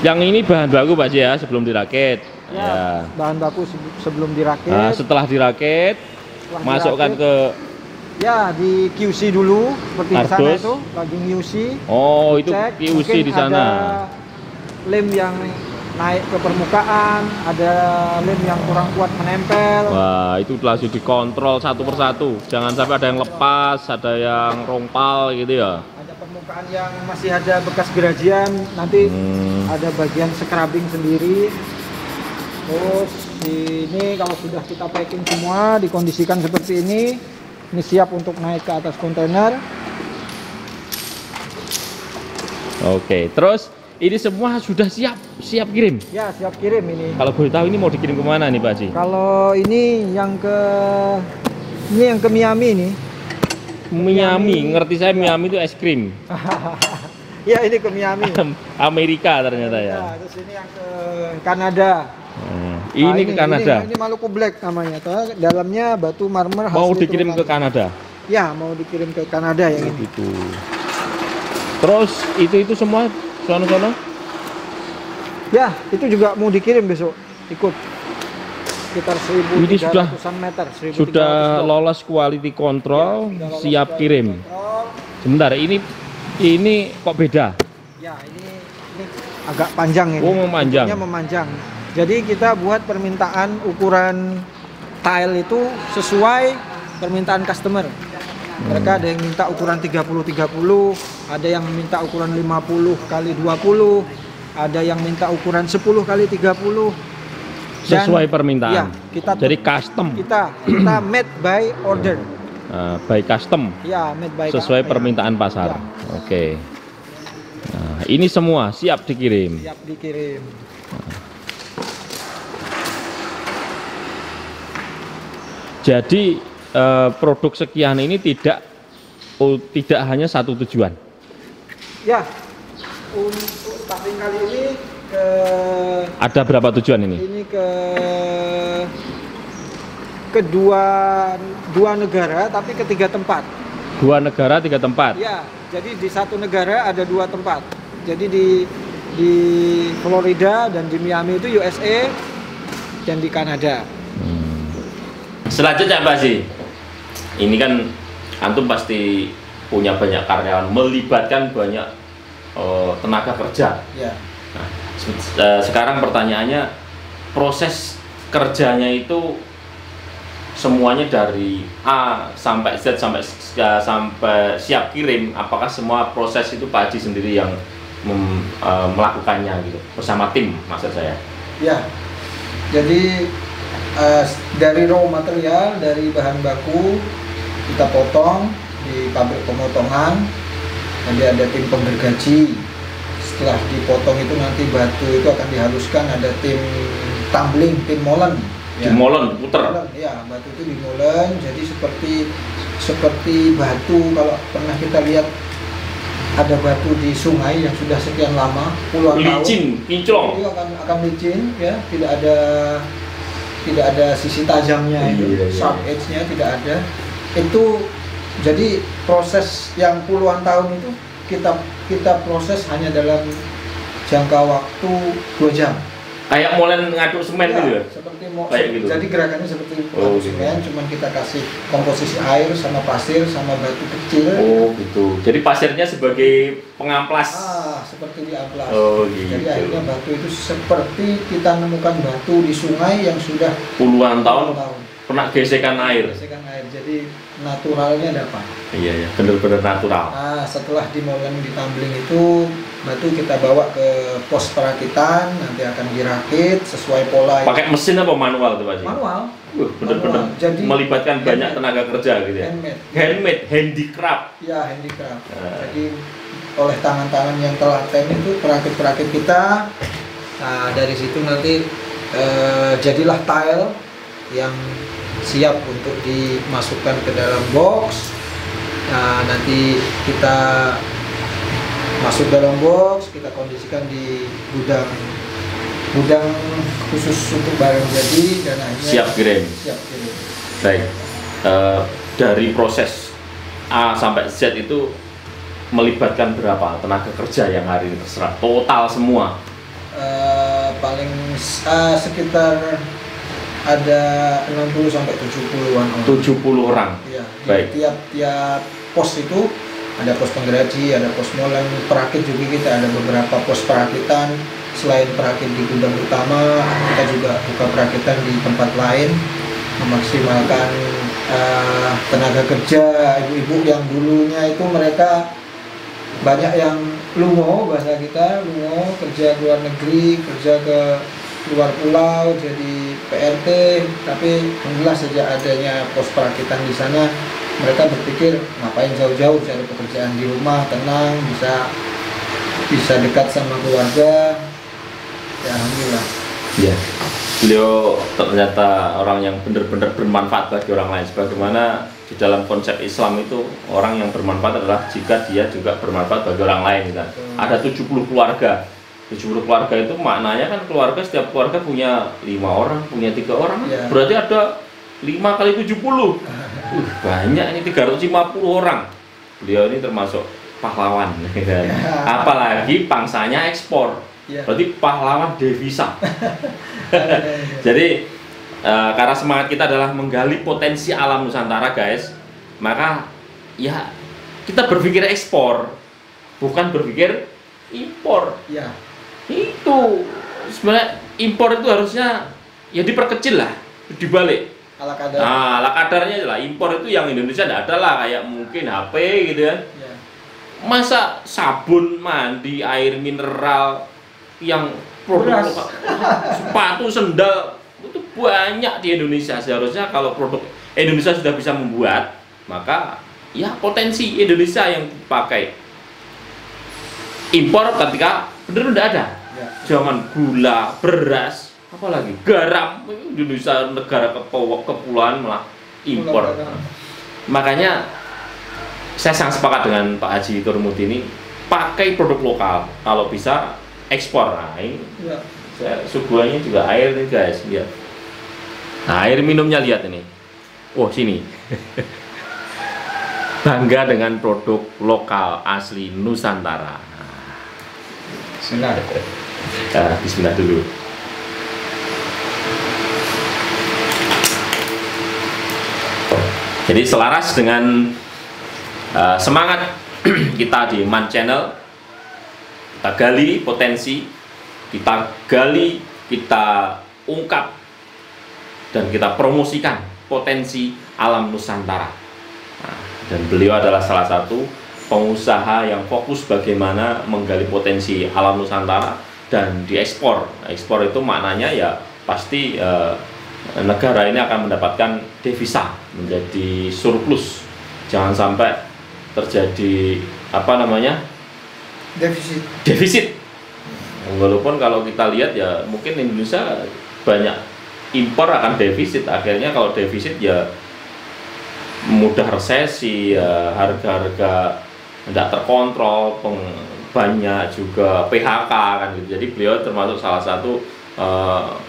Yang ini bahan baku Pak Ji ya, sebelum dirakit. Ya, bahan baku sebelum dirakit. Nah, setelah dirakit, masukkan ke ya di QC dulu seperti di sana itu lagi QC. Oh, itu cek, QC di sana. ada lem yang naik ke permukaan, ada lem yang kurang kuat menempel. Wah, itu langsung dikontrol satu persatu. Jangan sampai ada yang lepas, ada yang rompal gitu ya. Ada permukaan yang masih ada bekas gerajian, nanti ada bagian scrubbing sendiri. Terus ini kalau sudah kita packing semua, dikondisikan seperti ini siap untuk naik ke atas kontainer. Oke, terus ini semua sudah siap kirim. Ya, siap kirim ini. Kalau boleh tahu ini mau dikirim kemana nih Pak Haji? Kalau ini yang ke Miami nih. Miami, ngerti saya Miami itu es krim. Ya, ini ke Miami. Amerika ternyata ya. Terus ini yang ke Kanada. Ini ke Kanada. Ini Maluku Black namanya. Dalamnya batu marmer. Mau dikirim ke Kanada? Ya, mau dikirim ke Kanada yang ini. Itu. Terus itu semua sono-sono? Ya, itu juga mau dikirim besok. Ikut. Sekitar 1.300-an meter. Sudah lolos quality control, ya, siap kirim. Sebentar, ini kok beda? Ya, ini agak panjang ini. Oh, memanjang. Memanjang. Jadi kita buat permintaan ukuran tile itu sesuai permintaan customer. Mereka ada yang minta ukuran 30-30, ada yang minta ukuran 50 kali 20, ada yang minta ukuran 10 kali 30. Sesuai permintaan. Ya, jadi custom. Kita made by order. By custom. Ya, made by sesuai permintaan pasar. Ya. Oke. Nah, ini semua siap dikirim. Siap dikirim. Jadi produk sekian ini tidak hanya satu tujuan. Ya, untuk starting kali ini ada berapa tujuan ini? Ini ke dua negara tapi ke 3 tempat. 2 negara 3 tempat. Ya, jadi di satu negara ada 2 tempat. Jadi di Florida dan di Miami itu USA dan di Kanada. Selanjutnya Pak Haji, ini kan antum pasti punya banyak karyawan, melibatkan banyak tenaga kerja. Ya. Nah, sekarang pertanyaannya, proses kerjanya itu semuanya dari A sampai Z sampai siap kirim. Apakah semua proses itu Pak Haji sendiri yang melakukannya gitu, bersama tim maksud saya? Ya. Jadi dari raw material, dari bahan baku kita potong di pabrik pemotongan, nanti ada tim penggergaji. Setelah dipotong itu nanti batu itu akan dihaluskan, ada tim tumbling, tim molen. Ya. Dimolen, puter. Ya, batu itu dimolen, jadi seperti batu kalau pernah kita lihat ada batu di sungai yang sudah sekian lama, puluhan tahun. Licin, kinclong. Itu akan licin, ya, tidak ada sisi tajamnya, sharp edge-nya tidak ada. Itu jadi proses yang puluhan tahun itu kita proses hanya dalam jangka waktu 2 jam. Kayak molen ngaduk semen ya, gitu ya? Seperti gitu. Jadi gerakannya seperti ngaduk semen, cuman kita kasih komposisi air sama pasir sama batu kecil. Oh gitu. Jadi pasirnya sebagai pengamplas. Seperti diamplas. Oh gitu. Jadi akhirnya batu itu seperti kita menemukan batu di sungai yang sudah puluhan tahun. Pernah gesekan air. Jadi naturalnya dapat. Iya, benar-benar natural. Nah, setelah dimolen, ditumbling itu batu kita bawa ke pos perakitan, nanti akan dirakit sesuai pola. Pakai mesin apa manual tuh Pak Haji? Manual. Benar-benar melibatkan banyak tenaga kerja gitu ya. Handmade, handicraft. Ya, handicraft. Jadi oleh tangan-tangan yang telaten itu perakit-perakit kita. Nah, dari situ nanti jadilah tile yang siap untuk dimasukkan ke dalam box. Nah, nanti kita masuk dalam box, kita kondisikan di gudang khusus untuk barang jadi dan akhirnya siap kirim. Baik, dari proses A sampai Z itu melibatkan berapa tenaga kerja yang hari ini terserah total semua? paling sekitar ada 60 sampai 70-an orang. 70 orang. Iya. Baik. Tiap pos itu ada pos penggeра지, ada pos molen, perakit juga kita ada beberapa pos perakitan. Selain perakit di gudang utama, kita juga buka perakitan di tempat lain, memaksimalkan tenaga kerja ibu-ibu yang dulunya itu mereka banyak yang lungo, bahasa kita lungo, kerja ke luar negeri, kerja ke luar pulau jadi PRT, tapi alhamdulillah sejak adanya pos perakitan di sana mereka berpikir ngapain jauh-jauh cari pekerjaan di rumah, tenang, bisa dekat sama keluarga. Ya alhamdulillah. Ya, beliau ternyata orang yang benar-benar bermanfaat bagi orang lain. Sebagaimana di dalam konsep Islam itu orang yang bermanfaat adalah jika dia juga bermanfaat bagi orang lain kan. Ada 70 keluarga. 70 keluarga itu maknanya kan keluarga, setiap keluarga punya 5 orang, punya 3 orang, Ya. berarti ada 5 kali 70. Banyak ini 350 orang. Beliau ini termasuk pahlawan kan. Apalagi pangsanya ekspor. Ya. Berarti pahlawan devisa. Jadi karena semangat kita adalah menggali potensi alam Nusantara guys, maka ya kita berpikir ekspor, bukan berpikir impor. Ya. Itu sebenarnya impor itu harusnya ya diperkecil lah, dibalik. Ala kadar. Nah, ala kadarnya lah. Impor itu yang Indonesia tidak ada lah, kayak mungkin HP gitu kan. Ya. Masa sabun mandi, air mineral, yang produk Beras. lokal, sepatu, sendal itu banyak di Indonesia. Seharusnya kalau produk Indonesia sudah bisa membuat, maka ya potensi Indonesia yang dipakai. Impor ketika benar tidak ada. Ya. Zaman gula, beras, apalagi garam, Indonesia negara kepulauan malah impor. Garam. Makanya saya sangat sepakat dengan Pak Haji Turmudi ini, pakai produk lokal, kalau bisa ekspor. Nah, ini Ya. saya suguhannya juga air nih guys, lihat. Nah, air minumnya lihat ini. Oh, sini. Bangga dengan produk lokal asli Nusantara. Bismillah. Bismillah dulu. Jadi selaras dengan semangat kita di Man Channel, kita gali potensi, kita gali, kita ungkap, dan kita promosikan potensi alam Nusantara. Nah, dan beliau adalah salah satu pengusaha yang fokus bagaimana menggali potensi alam Nusantara dan diekspor. Ekspor itu maknanya ya pasti negara ini akan mendapatkan devisa, menjadi surplus. Jangan sampai terjadi apa namanya? Defisit. Walaupun kalau kita lihat ya mungkin Indonesia banyak impor akan defisit. Akhirnya kalau defisit ya mudah resesi, ya, harga-harga tidak terkontrol, banyak juga PHK kan gitu. Jadi beliau termasuk salah satu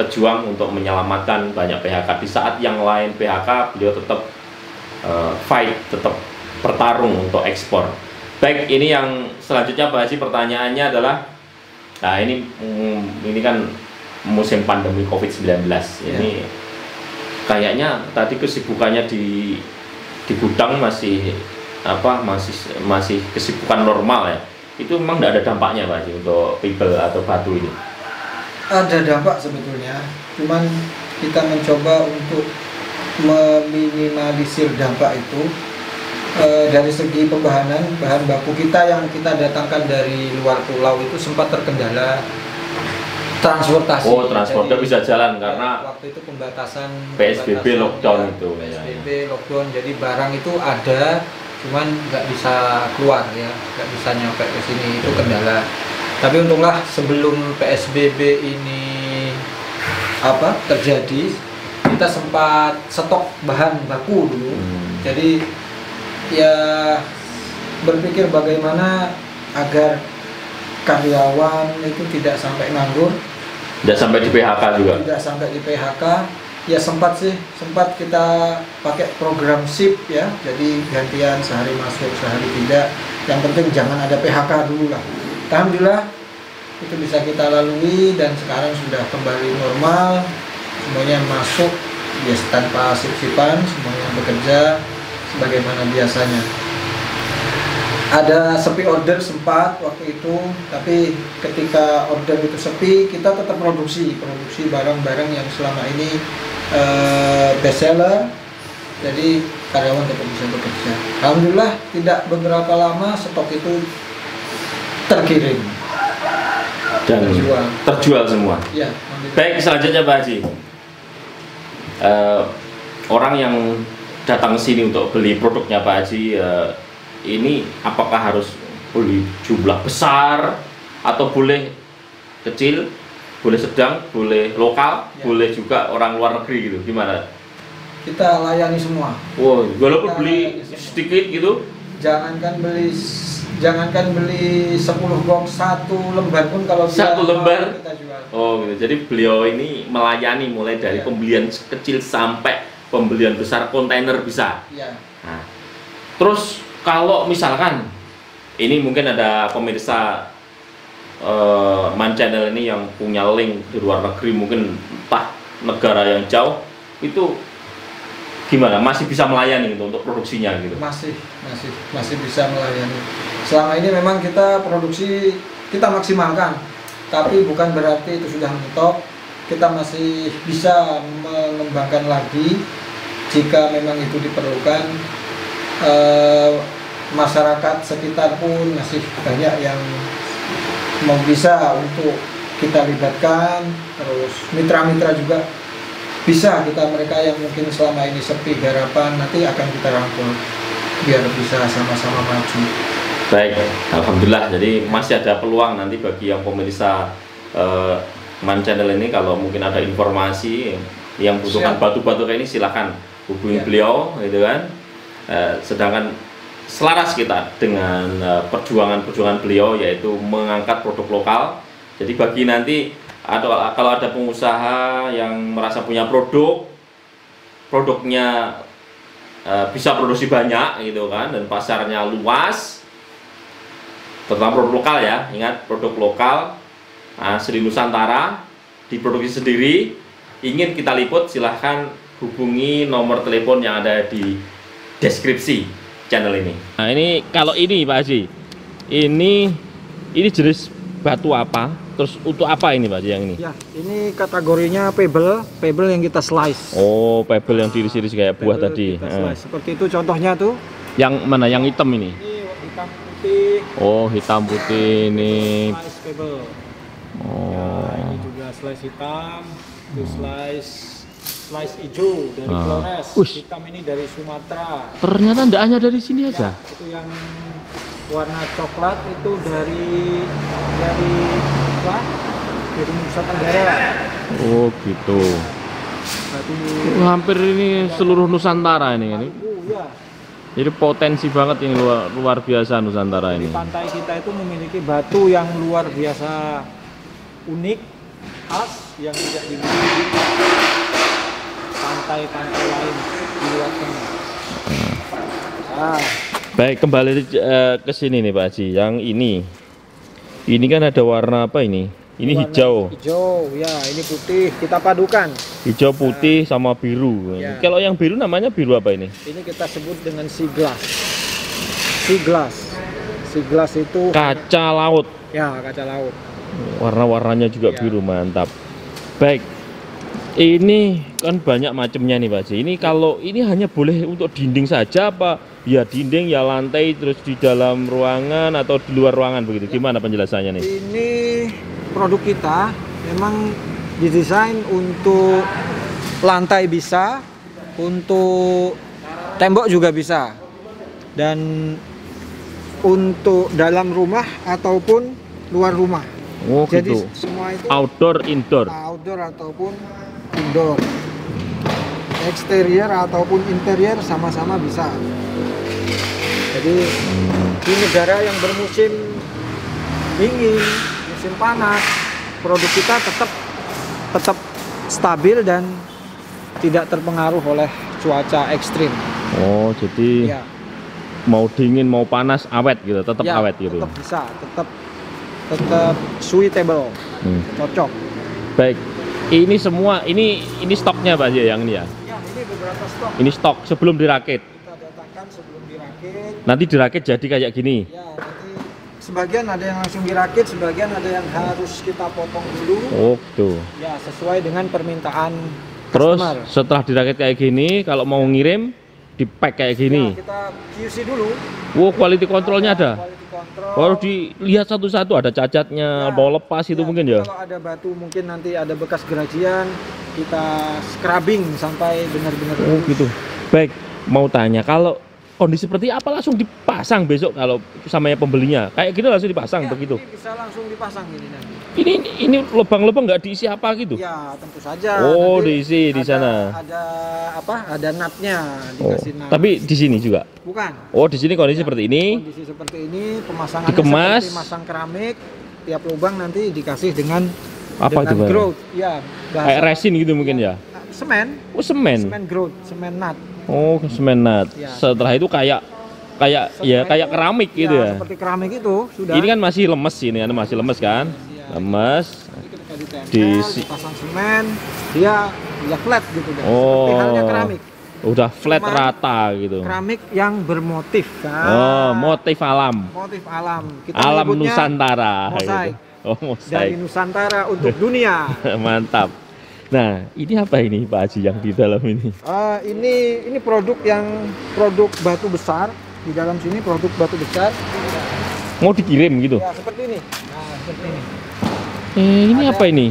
pejuang untuk menyelamatkan banyak PHK. Di saat yang lain PHK, beliau tetap fight, tetap bertarung untuk ekspor. Baik, ini yang selanjutnya Pak Haji, pertanyaannya adalah, nah ini kan musim pandemi COVID-19. Ini kayaknya tadi kesibukannya di gudang masih kesibukan normal ya. Itu memang tidak ada dampaknya Pak Haji untuk pibel atau batu ini? Ada dampak sebetulnya, cuman kita mencoba untuk meminimalisir dampak itu. Dari segi pembahanan, bahan baku kita yang kita datangkan dari luar pulau itu sempat terkendala transportasi. Oh, transportnya bisa jalan karena waktu itu pembatasan PSBB lockdown itu. PSBB lockdown, jadi barang itu ada, cuman nggak bisa keluar ya, nggak bisa nyampe ke sini, itu kendala. Tapi untunglah sebelum PSBB ini terjadi, kita sempat stok bahan baku dulu. Jadi ya berpikir bagaimana agar karyawan itu tidak sampai nganggur, tidak sampai di PHK juga. Tidak sampai di PHK. Ya sempat kita pakai program shift ya, jadi gantian sehari masuk sehari tidak. Yang penting jangan ada PHK dulu lah. Alhamdulillah itu bisa kita lalui dan sekarang sudah kembali normal, semuanya masuk biasa tanpa sip-sipan, semuanya bekerja sebagaimana biasanya. Ada sepi order sempat waktu itu, tapi ketika order itu sepi, kita tetap produksi barang-barang yang selama ini best seller, jadi karyawan tetap bisa bekerja. Alhamdulillah tidak beberapa lama stok itu terkirim dan terjual semua. Ya, baik, selanjutnya Pak Haji, orang yang datang ke sini untuk beli produknya Pak Haji, ini apakah harus beli jumlah besar atau boleh kecil, boleh sedang, boleh lokal, ya, boleh juga orang luar negeri gitu, gimana? Kita layani semua. Wow, walaupun beli sedikit gitu, jangankan beli 10 box, 1 lembar pun kalau 1 lembar kita jual. Oh gitu. Jadi beliau ini melayani mulai dari pembelian kecil sampai pembelian besar, kontainer bisa. Ya. Nah, terus kalau misalkan ini mungkin ada pemirsa Man Channel ini yang punya link di luar negeri, mungkin entah negara yang jauh, itu gimana? Masih bisa melayani gitu untuk produksinya gitu? Masih bisa melayani. Selama ini memang kita produksi, kita maksimalkan, tapi bukan berarti itu sudah mentok. Kita masih bisa mengembangkan lagi jika memang itu diperlukan. Masyarakat sekitar pun masih banyak yang mau bisa untuk kita libatkan, terus mitra-mitra juga bisa kita, mereka yang mungkin selama ini sepi garapan, nanti akan kita rangkul biar bisa sama-sama maju. Baik, alhamdulillah. Jadi masih ada peluang nanti bagi yang pemirsa Man Channel ini, kalau mungkin ada informasi yang butuhkan batu-batu kayak ini, silahkan hubungi beliau, gitu kan. Sedangkan selaras kita dengan perjuangan beliau, yaitu mengangkat produk lokal. Jadi bagi nanti kalau ada pengusaha yang merasa punya produknya bisa produksi banyak gitu kan, dan pasarnya luas, terutama produk lokal ya, ingat produk lokal asli Nusantara, diproduksi sendiri, ingin kita liput, silahkan hubungi nomor telepon yang ada di deskripsi channel ini. Nah ini kalau ini Pak Haji, ini jenis batu apa? Terus untuk apa ini Pak Haji yang ini? Ya, ini kategorinya pebble yang kita slice. Oh, pebble yang diiris-iris kayak buah tadi. Seperti itu contohnya tuh. Yang mana? Yang hitam ini? Ini hitam putih. Oh, hitam putih ini. Slice pebble. Oh. Ya, ini juga slice hitam, itu slice hijau dari Flores. Hitam ini dari Sumatera. Ternyata tidak hanya dari sini aja. Itu yang warna coklat itu dari Nusa Tenggara. Oh gitu. Hampir ini seluruh Nusantara ini. Ya. Jadi potensi banget ini, luar biasa Nusantara ini. Di pantai kita itu memiliki batu yang luar biasa unik, khas, yang tidak dimiliki di pantai-pantai lain di luar sana. Baik, kembali ke sini nih Pak Haji. Yang ini kan ada warna apa ini? Ini warna hijau. Hijau, ya, ini putih. Kita padukan. Hijau, putih, sama biru. Ya. Kalau yang biru namanya biru apa ini? Ini kita sebut dengan sea glass. Sea glass. Sea glass itu kaca laut. Ya, kaca laut. Warna-warnanya juga biru, mantap. Baik. Ini kan banyak macamnya nih Pak Haji. Ini kalau ini hanya boleh untuk dinding saja apa? Ya dinding, ya lantai, terus di dalam ruangan atau di luar ruangan begitu. Gimana penjelasannya nih? Ini produk kita memang didesain untuk lantai bisa, untuk tembok juga bisa, dan untuk dalam rumah ataupun luar rumah. Oh, jadi gitu. Semua itu outdoor, indoor ataupun indoor, eksterior ataupun interior sama-sama bisa. Jadi di negara yang bermusim dingin, musim panas, produk kita tetap stabil dan tidak terpengaruh oleh cuaca ekstrim. Oh, jadi mau dingin mau panas awet gitu, tetap awet gitu. Tetap bisa, tetap tetap suitable, cocok. Baik. Ini semua ini stoknya Pak Haji yang ini ya. Ya, ini beberapa stok. Ini stok sebelum dirakit. Kita datangkan sebelum dirakit. Nanti dirakit jadi kayak gini. Ya, nanti sebagian ada yang langsung dirakit, sebagian ada yang harus kita potong dulu. Oh, tuh. Ya, sesuai dengan permintaan Terus customer. setelah dirakit kayak gini, kalau mau ngirim di-pack kayak gini. Ya, kita QC dulu. Wow, quality controlnya ada. Quality control. Baru dilihat satu-satu, ada cacatnya, Ya, mau lepas itu mungkin ya. Kalau ada batu mungkin nanti ada bekas gerajian, kita scrubbing sampai benar-benar. Oh gitu. Baik, mau tanya kalau kondisi seperti apa langsung dipasang besok kalau samanya pembelinya? Kayak gini langsung dipasang Ya, begitu. ini bisa langsung dipasang ini nanti. Ini lubang-lubang nggak diisi apa gitu? Ya, tentu saja. Oh, Nanti diisi di sana. Ada apa? Ada nutnya, Oh, dikasih nut. tapi di sini juga. Bukan. Oh, di sini kondisi seperti ini. Kondisi seperti ini, pemasangannya Dikemas. seperti masang keramik. Tiap lubang nanti dikasih dengan Apa itu, Bang? grout. Ya, Kayak resin gitu mungkin ya. semen. Oh, semen. Semen grout, semen nut. Oh, semen nut. Ya. Setelah itu kayak ya Setelah kayak itu, keramik gitu ya. Seperti keramik itu sudah. Ini kan masih lemes ini, kan masih lemes kan? Ya. Lemes. Nanti ketika ditempel, Di- dipasang semen, dia ya flat gitu kan. Oh. Seperti halnya keramik. Udah flat Cuman rata gitu. Keramik yang bermotif kan. Oh, motif alam. Motif alam. Kita Alam menyebutnya Nusantara mosaik. gitu. Oh, Dari mosaik. Nusantara untuk dunia. Mantap. Nah, ini apa ini Pak Haji yang di dalam ini? Ini produk batu besar. Di dalam sini produk batu besar. Mau dikirim gitu? Ya, seperti ini. Nah, seperti ini. Ini Ada apa ini?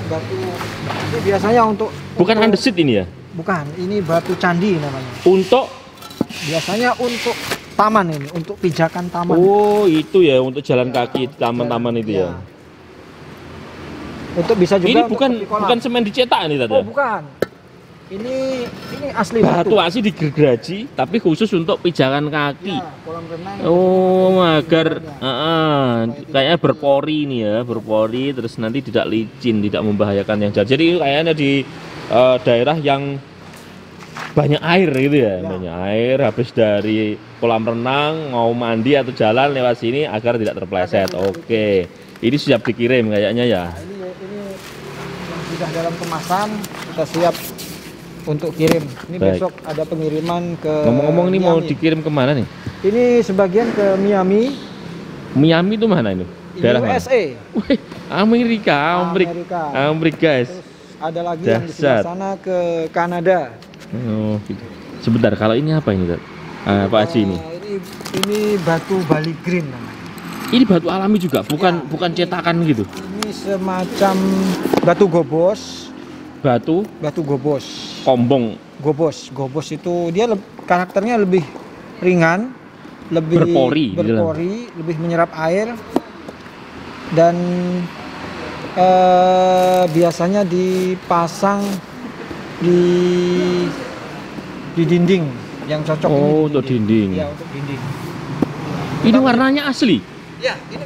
Batu. Ini biasanya untuk Bukan andesit ini ya? Bukan, ini batu candi namanya. Untuk Biasanya untuk taman ini, untuk pijakan taman. Oh, itu ya untuk jalan kaki di taman-taman itu ya. Untuk bisa juga Ini untuk bukan tepi kolam. bukan semen dicetak ini tadi. Oh, bukan. Ini asli Batu asli digergaji tapi khusus untuk pijakan kaki. Ya, kolam renang. Oh, agar Supaya kayaknya berpori ini ya, berpori terus nanti tidak licin, tidak membahayakan yang jalan. Jadi kayaknya di daerah yang banyak air gitu ya, Ya. banyak air habis dari kolam renang mau mandi atau jalan lewat sini agar tidak terpleset. Oke. Ini siap dikirim kayaknya ya. Nah, ini yang sudah dalam kemasan, kita siap untuk kirim. Ini Baik. besok ada pengiriman ke Ngomong-ngomong ini mau Miami. dikirim kemana nih? Ini sebagian ke Miami, Miami itu mana ini? Daerah mana? USA. Wih, Amerika. Guys. Terus ada lagi yang di sebelah Dahsyat. sana ke Kanada. Oh, gitu. Sebentar, kalau ini apa ini, Dad? Pak Haji ini. Ini batu Bali Green namanya. Ini batu alami juga, bukan Ya, bukan cetakan gitu. Ini semacam batu gobos. Batu Batu gobos. kombong Gobos itu dia karakternya lebih ringan, lebih Berpori, gitu lah. lebih menyerap air dan biasanya dipasang di dinding yang cocok. Oh, ini di untuk dinding. Ya, untuk dinding. Ini warnanya asli, Ya, ini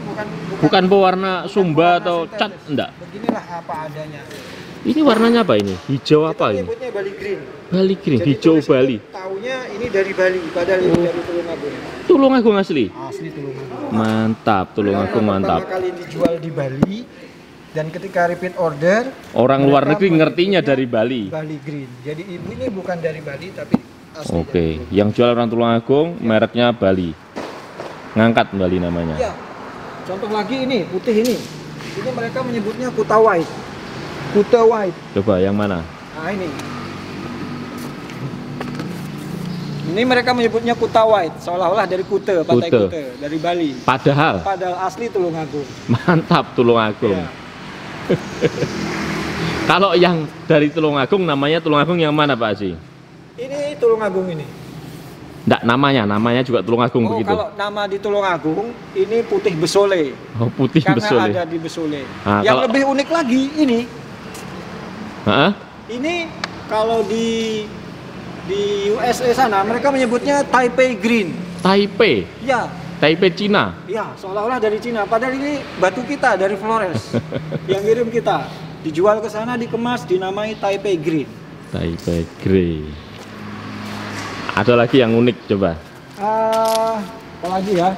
bukan pewarna sumba pewarna atau sintetis. cat, enggak. Beginilah apa adanya. Ini warnanya apa ini? Hijau apa Kita ini? menyebutnya Bali Green. Bali green, Jadi hijau tulis Bali. itu Taunya ini dari Bali, padahal ini dari Tulungagung. Tulungagung asli. Asli Tulungagung. Mantap, Tulungagung Karena mantap. Pertama kali dijual di Bali dan ketika repeat order Orang luar mereka negeri ngertinya menyebutnya dari Bali. Bali Green. Jadi ibu ini bukan dari Bali tapi asli. Oke, yang jual orang Tulungagung mereknya Bali. Ngangkat Bali namanya. Ya. Contoh lagi ini, putih ini. Ini mereka menyebutnya Kuta White. Kuta White. Coba yang mana? Nah, ini. Ini mereka menyebutnya Kuta White, seolah-olah dari Kuta, pantai Kuta. Kuta, dari Bali. Padahal Padahal asli Tulungagung. mantap Tulungagung. Ya. Kalau yang dari Tulungagung namanya Tulungagung yang mana Pak Haji? Ini Tulungagung ini. Enggak, namanya juga Tulungagung Oh, begitu. kalau nama di Tulungagung ini Putih Besole. Oh, putih Karena besole. ada di Besole. Ah, Yang kalau- lebih unik lagi ini. Heeh. Ini kalau di USA sana mereka menyebutnya Taipei Green. Taipei, Ya, Taipei Cina. ya, seolah-olah dari Cina. Padahal ini batu kita dari Flores yang ngirim kita. Dijual ke sana, dikemas, dinamai Taipei Green. Taipei Grey. Ada lagi yang unik coba. Apa lagi ya?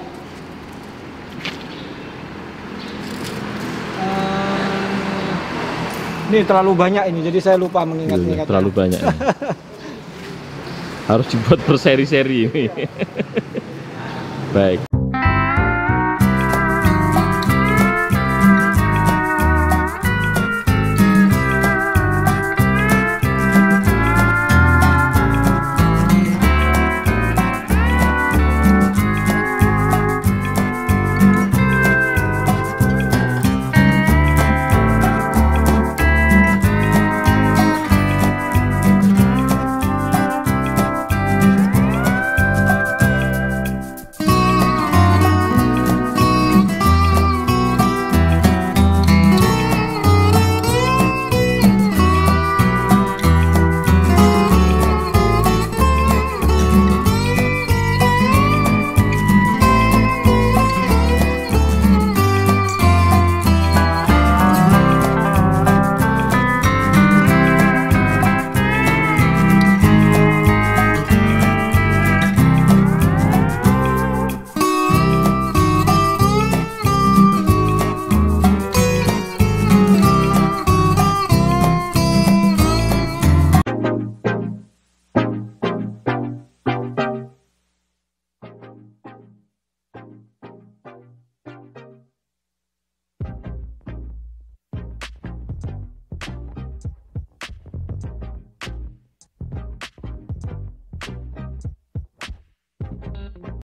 Ini terlalu banyak ini, jadi saya lupa mengingat-ingat. Terlalu banyak. Harus dibuat berseri-seri ini. Baik.